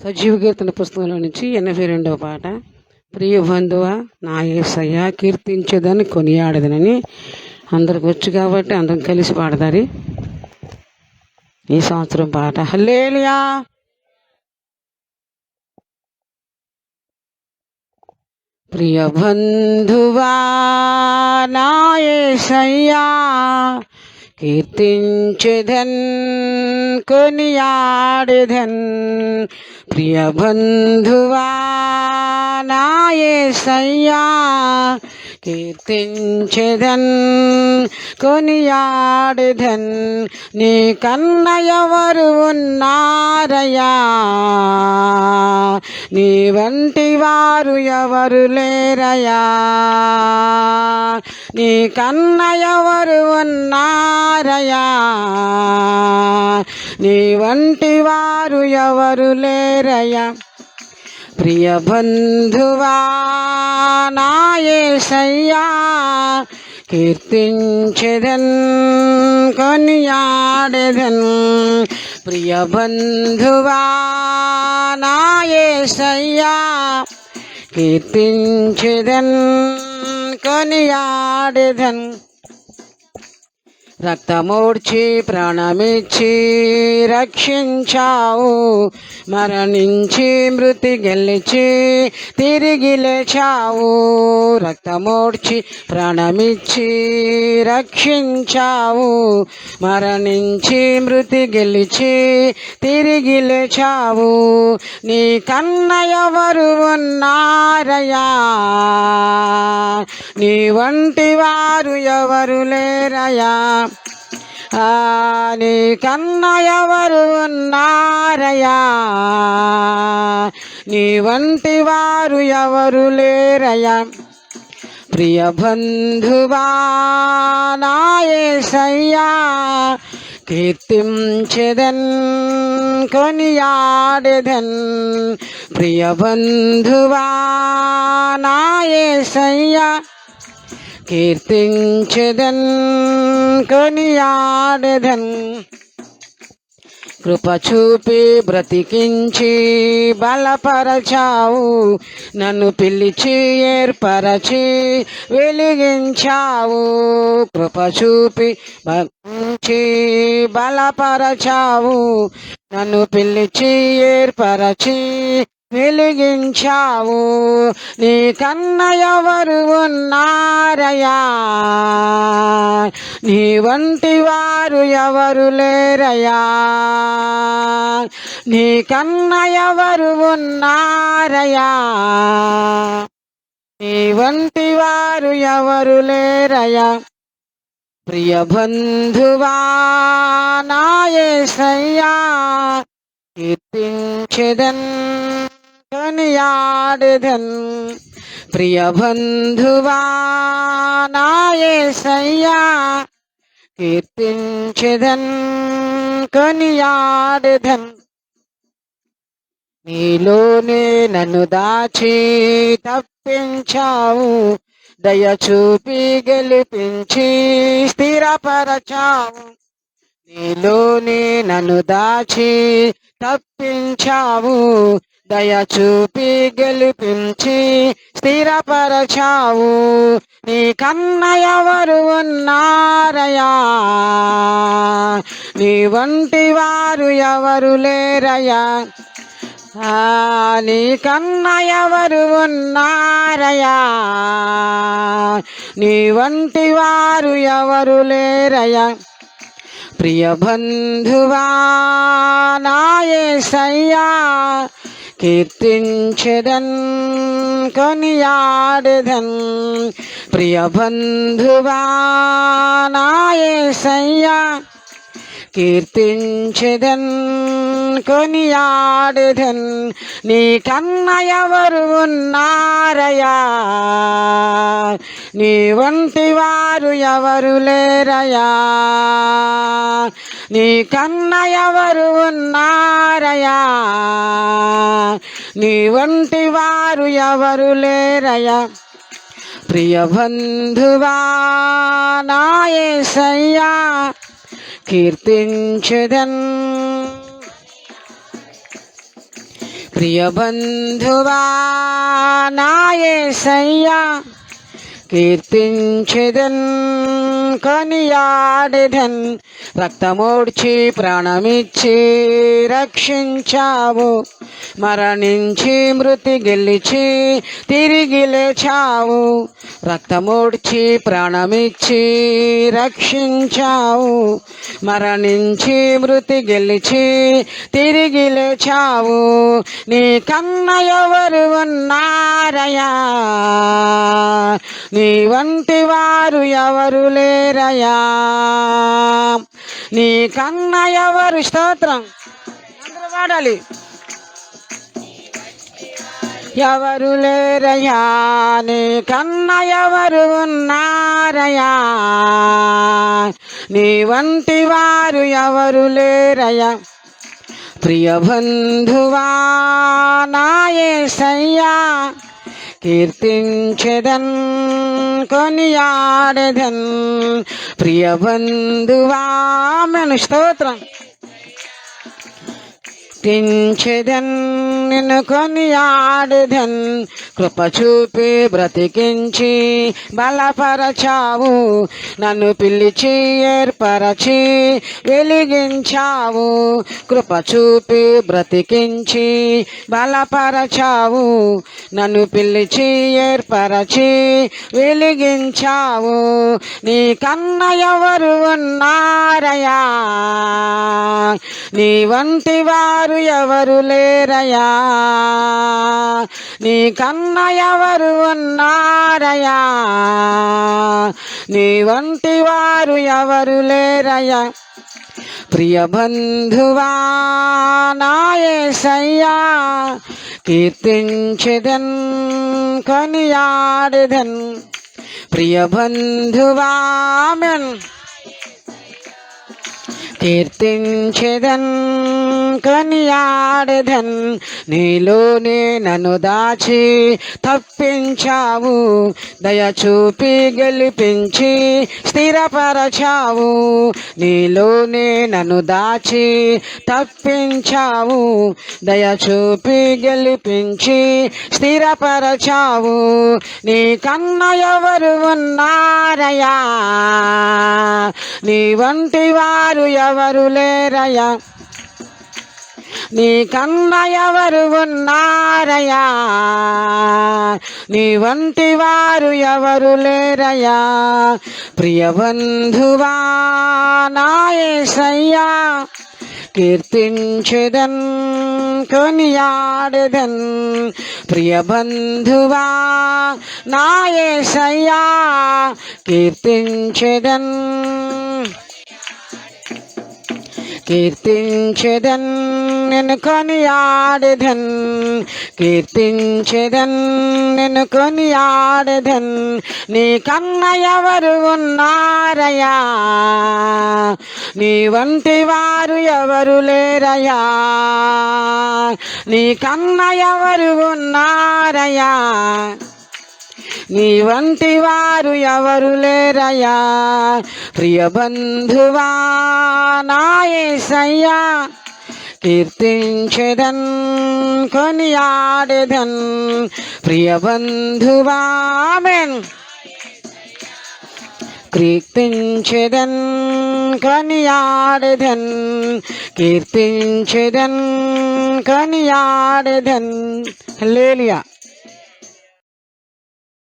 సజీవ కీర్తన పుస్తకంలో నుంచి 82వ పాట. ప్రియ బంధువ నా యేసయ్య కీర్తించేదని కొనియాడదనని అందరికి వచ్చు కాబట్టి అందరం కలిసి పాడదారి ఈ సంవత్సరం పాట. హల్లెలూయా. ప్రియ బంధువా నా యేసయ్యా కీర్తించెదన్ కొనియాడెదన్. ప్రియ బంధువా నా యేసయ్యా కీర్తించెదన్ కొనియాడెదన్. నీ కన్న ఎవరు ఉన్నారయ్యా, నీ వంటి వారు ఎవరు లేరయ్యా. నీ కన్న ఎవరు ఉన్నారయ్యా, నీ వంటి వారు ఎవరు లేరయ్యా. ప్రియ బంధువా నా యేసయ్యా కీర్తించెదన్ కొనియాడెదన్. ప్రియ బంధువా నా యేసయ్యా కీర్తించెదన్ కొనియాడెదన్. రక్తమూడ్చి ప్రాణమిచ్చి రక్షించావు, మరణించి మృతి గెలిచి తిరిగి లేచావు. రక్తమూడ్చి ప్రాణమిచ్చి రక్షించావు, మరణించి మృతి గెలిచి తిరిగి లేచావు. నీ కన్న ఎవరు ఉన్నారయ్యా, నీ వంటి వారు ఎవరు లేరయ్యా. నీ కన్న ఎవరు ఉన్నారయ్యా, నీ వంటి వారు ఎవరు లేరయ్యా. ప్రియ బంధువా నా యేసయ్యా కీర్తించెదన్ కొనియాడెదన్. ప్రియ బంధువా నా యేసయ్యా కీర్తించెదన్ కొనియాడెదన్. కృప చూపి బ్రతికించి బలపరచావు, నన్ను పిలిచి ఏర్పరచి వెలిగించావు. కృప చూపి బలపరచావు, నన్ను పిలిచి ఏర్పరచి వెలిగించావు. నీ కన్న ఎవరు ఉన్నారయ్యా, నీ వంటి వారు ఎవరు లేరయ్యా. నీ కన్న ఎవరు ఉన్నారయ్యా, నీ వంటి వారు ఎవరు లేరయ్యా. ప్రియ బంధువా నా యేసయ్యా కీర్తించెదన్ కొనియాడెదన్. ప్రియ బంధువా నా యేసయ్యా కీర్తించెదన్ కొనియాడెదన్. నీలోనే నన్ను దాచి తప్పించావు, దయ చూపి గెలిపించి స్థిరపరచావు. నీలోనే నన్ను దాచి తప్పించావు, దయ చూపి గెలిపించి స్థిరపరచావు. నీ కన్న ఎవరు ఉన్నారయ్యా, నీ వంటి వారు ఎవరు లేరయ్యా. నీ కన్న ఎవరు ఉన్నారయ్యా, నీ వంటి వారు ఎవరు లేరయ్యా. ప్రియ బంధువా నా యేసయ్యా కీర్తించెదన్ కొనియాడెదన్. ప్రియ బంధువా నా యేసయ్యా కీర్తించెదన్ కొనియాడెదన్. నీ కన్న ఎవరు ఉన్నారయ్యా, నీ వంటి వారు ఎవరు లేరయ్యా. నీ కన్న ఎవరు ఉన్నారయ్యా, నీ వంటి వారు ఎవరు లేరయ్యా. ప్రియ బంధువా నా యేసయ్యా కీర్తించెదన్. ప్రియ బంధువా నా యేసయ్యా కీర్తించెదన్ కొనియాడెదన్ రక్తమోడ్చి ప్రాణమిచ్చి రక్షించావు మరణించి మృతి గెలిచి తిరిగి లేచావు రక్తమోడ్చి ప్రాణమిచ్చి రక్షించావు మరణించి మృతి గెలిచి తిరిగి లేచావు నీ కన్న ఎవరు ఉన్నారయా నీ వంటి వారు ఎవరు లేరయా నీ కన్న ఎవరు స్తోత్రం అందరూ పాడాలి ఎవరు లేరయా నీ కన్న ఎవరు ఉన్నారయా నీ వంటి వారు ఎవరు లేరయా ప్రియ బంధువా నా యేసయ్యా కీర్తించెదన్ కొనియాడెదన్ ప్రియ బంధువా ఆమేన్ స్తోత్రం కీర్తించెదన్ నిన్ను కొనియాడెదన్ కృప చూపి బ్రతికించి బలపరచావు నన్ను పిలిచి ఏర్పరచి వెలిగించావు కృప చూపి బ్రతికించి బలపరచావు నన్ను పిలిచి ఏర్పరచి వెలిగించావు నీ కన్న ఎవరు ఉన్నారయా నీ వంటి వారు ఎవరు లేరయా నీ కన్న ఎవరు ఉన్నారయా నీ వంటి వారు ఎవరు లేరయా ప్రియ బంధువా నా యేసయ్యా కీర్తించెదన్ కొనియాడెదన్ ప్రియ బంధువా ఆమేన్ కీర్తించెదన్ కొనియాడెదన్ నీలోనే నన్ను దాచి తప్పించావు దయ చూపి గెలిపించి స్థిరపరచావు నీలోనే నన్ను దాచి తప్పించావు దయ చూపి గెలిపించి స్థిరపరచావు నీ కన్న ఎవరు ఉన్నారయా నీ వంటి వారు ఎవరు లేరయా నీ కన్న ఎవరు ఉన్నారయా నీ వంటి వారు ఎవరు లేరయా ప్రియ బంధువా నా యేసయ్యా కీర్తించెదన్ కొనియాడెదన్ ప్రియ బంధువా నా యేసయ్యా కీర్తించెదన్ కీర్తించెదన్ నిన్ను కొనియాడెదన్ కీర్తించెదన్ నిన్ను కొనియాడెదన్ నీ కన్న ఎవరు ఉన్నారయా నీ వంటి వారు ఎవరు లేరయా నీ కన్న ఎవరు ఉన్నారయా నీ వంటి వారు ఎవరు లేరయా ప్రియ బంధువా నా యేసయ్యా కీర్తించెదన్ కొనియాడెదన్ ప్రియ బంధువా ఆమేన్ కీర్తించెదన్ కొనియాడెదన్ కీర్తించెదన్ కొనియాడెదన్ హల్లెలూయా.